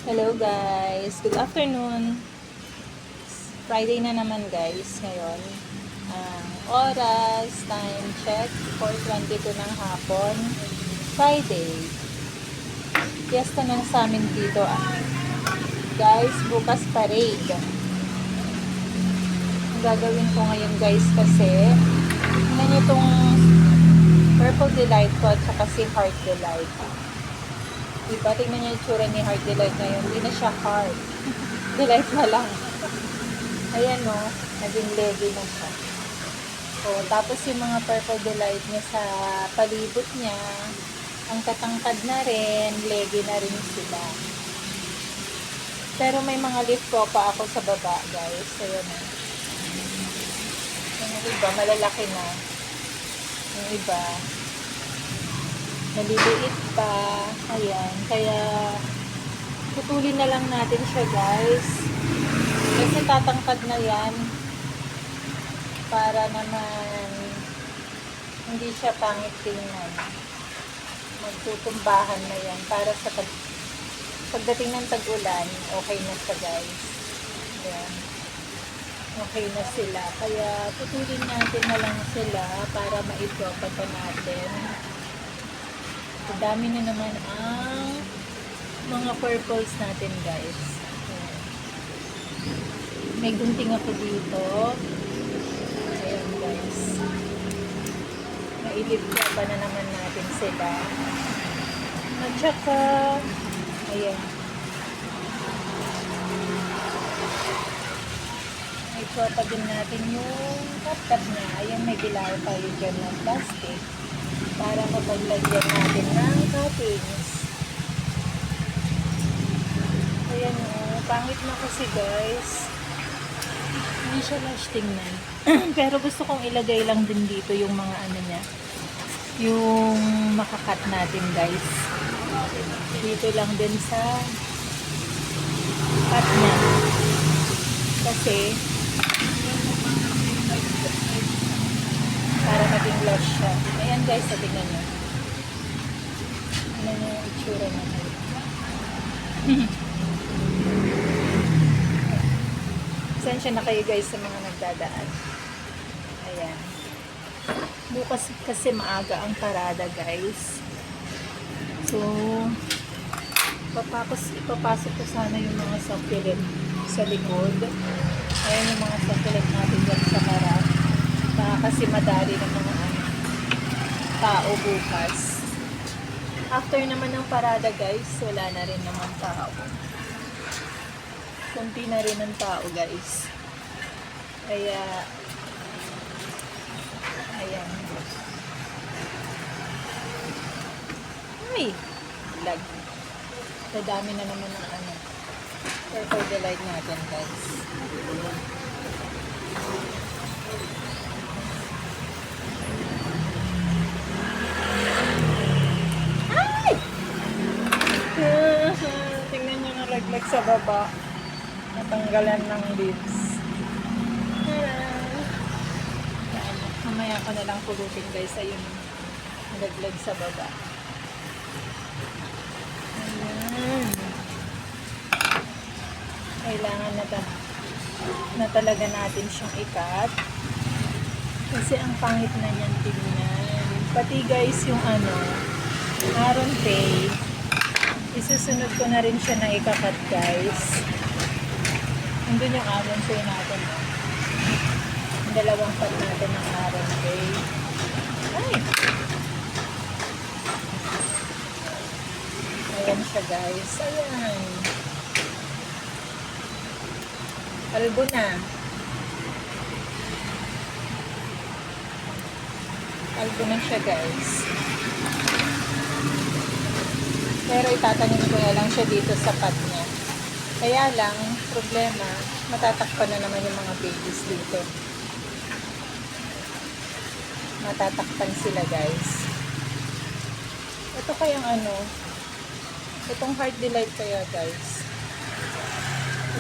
Hello guys, good afternoon. Friday na naman guys ngayon. Ang oras, time check, 4:22 ng hapon. Friday. Fiesta na sa amin dito guys, bukas parade. Ang gagawin ko ngayon guys kasi, tingnan nyo itong Purple Delight ko at saka si Heart Delight. Diba? Tingnan niyo yung tsura ni Heart Delight ngayon. Hindi na siya heart. Delight na lang. Ayan o. Naging leggy na siya. O, tapos yung mga Purple Delight niya sa palibot niya, ang katangkad na rin, leggy na rin sila. Pero may mga leaf ko pa ako sa baba, guys. Ayan o. Yung iba, malalaki na. Yung iba, maliliit pa. Ayan. Kaya, putulin na lang natin siya, guys. Kasi tatangkad na yan. Para naman, hindi siya pangit tingnan. Magtutumbahan na yan. Para sa pagdating ng tag-ulan, okay na siya, guys. Ayan. Okay na sila. Kaya, putulin natin na lang sila para ma-itropa pa natin. Dami na naman ang mga purples natin, guys. Ayan. May gunting ako dito. Ayan, guys. Mailipya pa na naman natin sila. At saka, ayan. Itropa din natin yung tap-tap niya. Ayan, may bilaw tayo dyan ng plastic. Para mapaglagyan natin ng cuttings. Ayan o. Pangit na kasi guys. Hindi siya lush tingnan. Pero gusto kong ilagay lang din dito yung mga ano niya. Yung makakat natin guys. Dito lang din sa cut niya. Kasi para maging lush siya. Ayan guys, tingnan nyo. Tingnan nyo yung itsura niya. Sensya na kayo guys sa mga nagdadaan. Ayan. Bukas kasi maaga ang parada guys. So, ipapasok ko sana yung mga succulent sa likod. Ayan yung mga succulent natin dyan sa harap. Kasi madali ng mga tao bukas. After naman ng parada guys, wala na rin naman tao. Kunti na rin ang tao guys. Kaya, ayan. Ay! Lag. Dadami na naman ng ano. Purple Delight natin guys. Tingnan nyo ng laglag sa baba. Natanggalan ng leaves. Mamaya ko na lang pulutin guys. Ayun. Nalaglag sa baba. Ayan. Kailangan na talaga natin siyang ikat. Kasi ang pangit na niyan tingnan. Pati guys yung ano, Aron Pay. Isusunod ko na rin siya na ikakat guys. Nandun yung Aron Pay natin. Yung dalawang cut natin ng Aron Pay. Ay! Ayan siya guys. Ayan. Kalbo na. Kalbo na siya guys. Pero itatanim ko na lang siya dito sa pot niya. Kaya lang, problema, matatakpan na naman yung mga babies dito. Matatakpan sila guys. Ito kayang ano, itong Heart Delight kaya guys.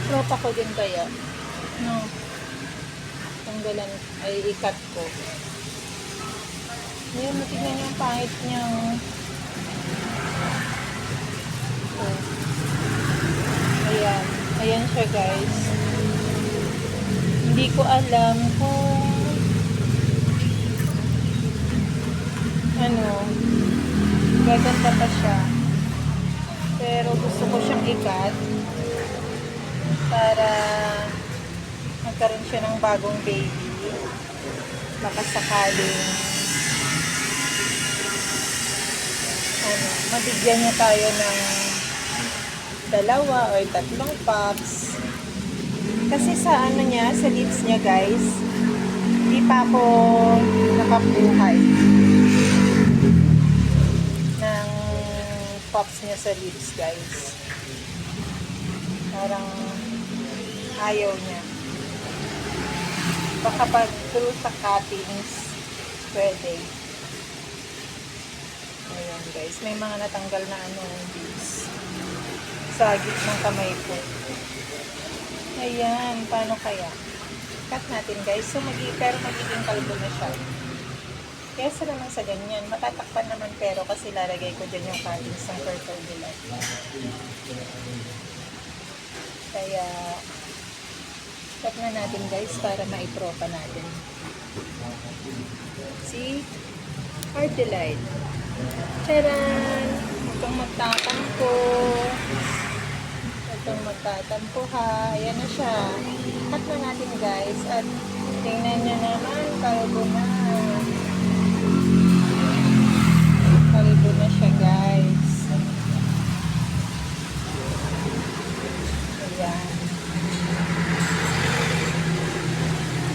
Itropa ko din kaya. No. Tanggalan, ay ikat ko. Ngayon, matignan niyo yung pangit niyang siya guys. Hindi ko alam kung ano, gaganda pa siya. Pero gusto ko siyang ikat para magkaroon siya ng bagong baby. Baka sakaling mabigyan niya tayo ng 2 or 3 pops. Kasi sa niya, sa lips niya guys, hindi pa ako nakabuhay ng pops niya sa lips guys. Parang ayaw niya. Baka pag through sa cuttings, pwede. Ayan guys, may mga natanggal na lips sa gitnang kamay ko. Ayan, paano kaya? Cut natin guys. So, pero magiging kalbo na siya. Kaya sa naman sa ganyan, matatakpan naman pero kasi lalagay ko dyan yung cuttings ng Purple Delight. Kaya, cut na natin guys para maipropa natin. See? Heart Delight. Charan! Huwag kang magtatampo. Huwag kang magtatampo ha. Ayan na siya. Cut na natin guys. At tingnan nyo naman, kalbo na. Kalbo na siya guys. Ayan.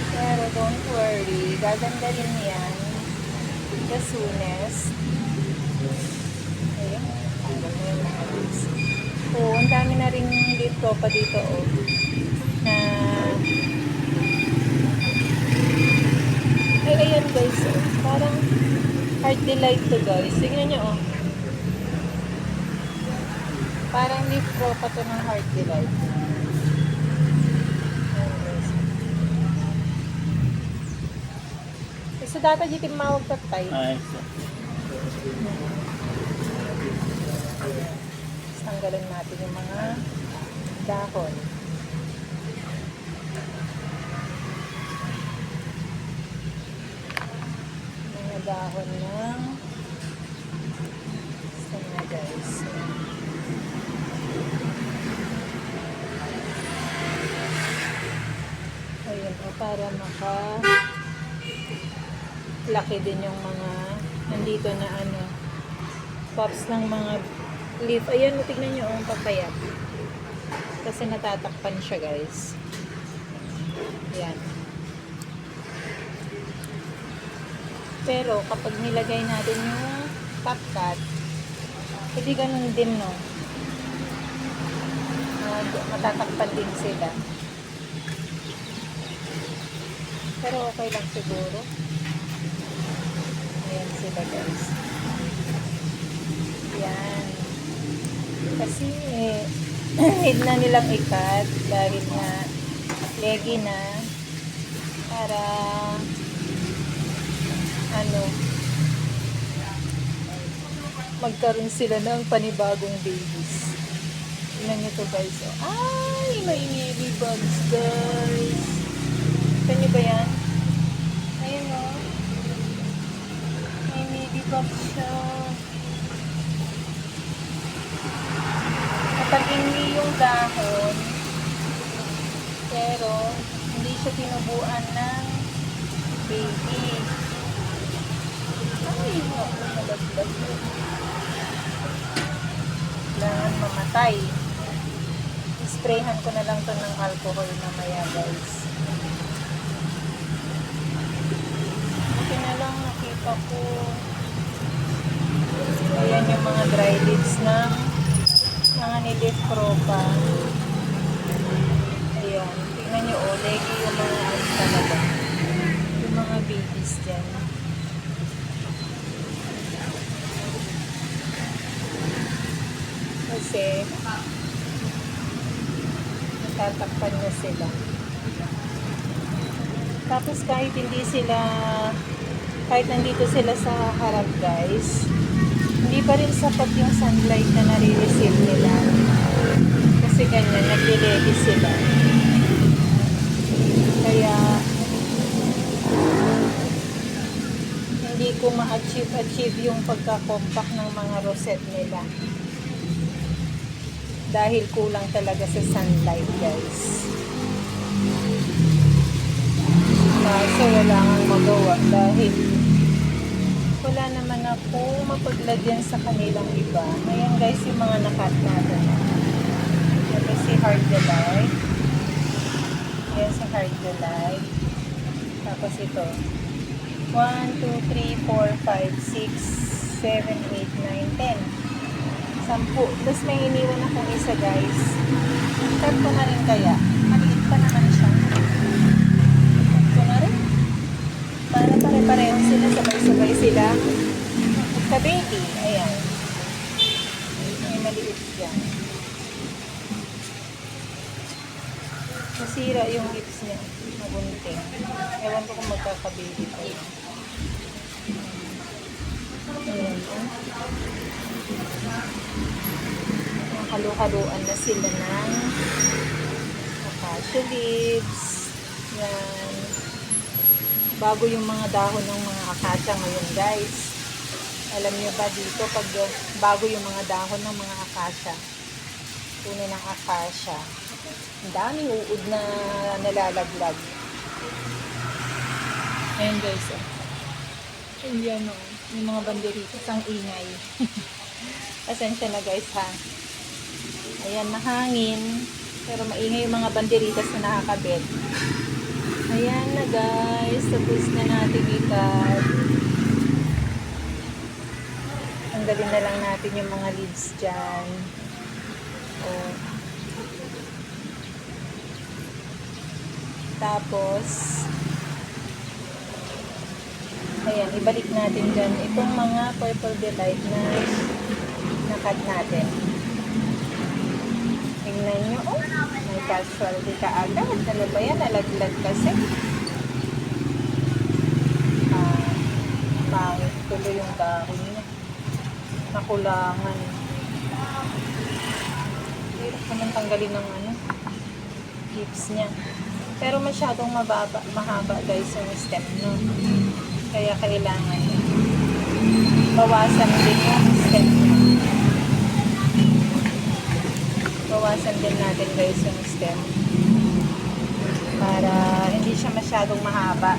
Pero don't worry. Gaganda rin yan. The soonest. Ayan. Ayan na yung mga lips. Oh, ang dami na rin dito pa dito oh. Na ay ayan guys oh. Parang Heart Delight to guys. Tingnan nyo oh. Parang lip pro pa to ng Heart Delight. Ayan guys. Isa data dito mawag tatay. Ay, Tanggalan natin yung mga dahon. Mga dahon ng sana guys. Ayun o, para laki din yung mga nandito na pops ng mga leaf. Ayan, tignan nyo ang papaya. Kasi natatakpan siya guys. Ayan. Pero kapag nilagay natin yung top cut, hindi ganun din no. Matatakpan din sila. Pero okay lang siguro. Ayan sila guys. Ayan. Kasi need na nilang ikat dahil nga leggy na para magkaroon sila ng panibagong babies. Tingnan nyo to guys. Ay, may baby bugs guys. Ito nyo ba yan? Ayun o. May baby bugs siya. Mataging yung dahon, pero hindi siya tinubuan ng baby. Ay, nalaglag. Kailangan mamatay. Isprayhan ko na lang to ng alcohol mamaya guys. Okay na lang, nakita ko. Ayan yung mga dry leaves ng mga nilip propa. Ayan. Tingnan nyo, leggy yung mga talaga. Yung mga babies dyan. Kasi natatakpan na sila. Tapos kahit nandito sila sa harap guys, hindi pa rin sapat yung sunlight na nare-receive nila. Kasi Ganyan, naglilegi sila. Kaya, hindi ko ma-achieve yung pagka-compact ng mga rosette nila. Dahil kulang talaga sa sunlight, guys. Kaso wala kang magawa dahil wala naman ako mapaglagyan sa kanilang iba. Ngayon guys, yung mga nakat natin. Ito si Heart Delight. Yan si Heart Delight. Tapos ito. 1, 2, 3, 4, 5, 6, 7, 8, 9, 10. 10. Tapos may iniwan akong isa guys. Cut ko na rin kaya. Maliit pa naman siya. Cut ko na rin. Para pare-pareho sila. Sabay-sabay sila. Sa baby. Ayan. May maliit dyan. Nasira yung lips niya. Magunting. Ewan ko kung magkaka-baby pa yun. Ayan. Halo-haloan na sila ng acacia leaves. Yan. Bago yung mga dahon ng mga acacia ngayon guys. Alam niyo ba dito pag bago yung mga dahon ng mga acacia. Tunay ng acacia. Ang daming uod na nalalaglag. Ayan guys. Ayan o. Yung mga banderitas ang ingay. Pasensya na guys ha. Ayan, mahangin. Pero maingay yung mga banderitas na nakakabit. Ayan na guys. Tapos na natin ikat. Tanggalin na lang natin yung mga leaves dyan. Oh. Tapos, ayan, ibalik natin dyan itong mga Purple Delight na nakat natin. Tingnan nyo, oh, may casualty ka agad. Ano ba yan? Nalaglag kasi. Pangit tuloy yung dahon niya. Nakulangan. Hirap naman tanggalin ng leaves niya. Pero masyadong mahaba guys yung stem, no? Kaya kailangan bawasan din yung stem niya. Bawasan din natin guys yung stem para hindi siya masyadong mahaba.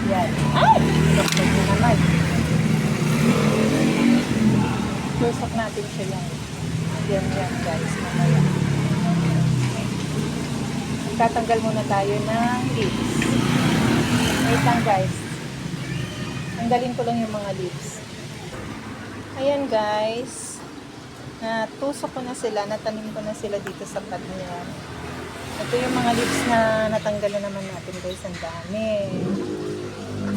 Yan. Ay! Tusok na naman. Tusok natin siya yan. Yan guys, mamaya. Tatanggal muna tayo ng leaves. Wait lang guys. Tanggalin ko lang yung mga leaves. Ayan guys. Natusok ko na sila. Natanim ko na sila dito sa pad niya. Ito yung mga leaves na natanggal na naman natin guys. Ang dami.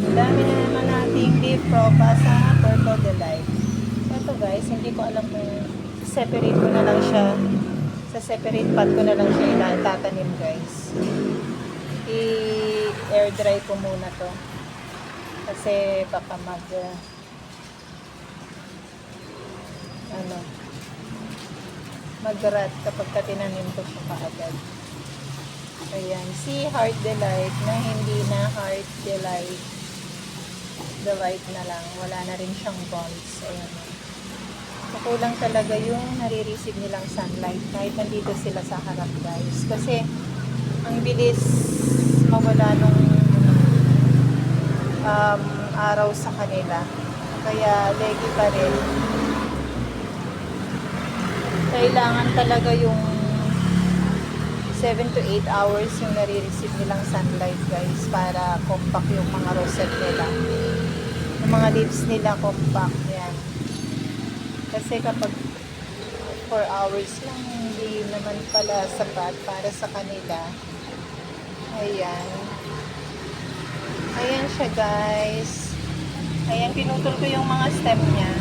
Ang dami na naman nating leaf propa sa Purple Delight. So ito guys, hindi ko alam kung separate ko na lang siya. Sa separate pot ko na lang siya itatanim guys. I-air dry ko muna to. Kasi baka mag-rot kapag tinanim ko siya kaagad. Ayan, si Heart Delight na hindi na Heart Delight. Delight na lang. Wala na rin siyang bulbs. Ayan. Kulang talaga yung nare-receive nilang sunlight kahit nandito sila sa harap guys. Kasi ang bilis mawala nung araw sa kanila. Kaya legi pa rin. Kailangan talaga yung 7 to 8 hours yung nare-receive nilang sunlight guys para compact yung mga rosette nila. Yung mga leaves nila compact yan. Kasi kapag 4 hours lang hindi naman pala sapat para sa kanila. Ayan. Ayan siya guys. Ayan, pinutol ko yung mga stem niya.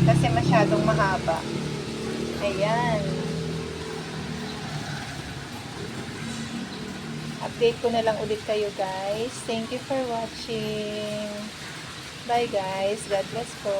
Kasi masyadong mahaba. Ayan. i-update ko na lang ulit kayo guys. Thank you for watching. Bye guys. God bless po.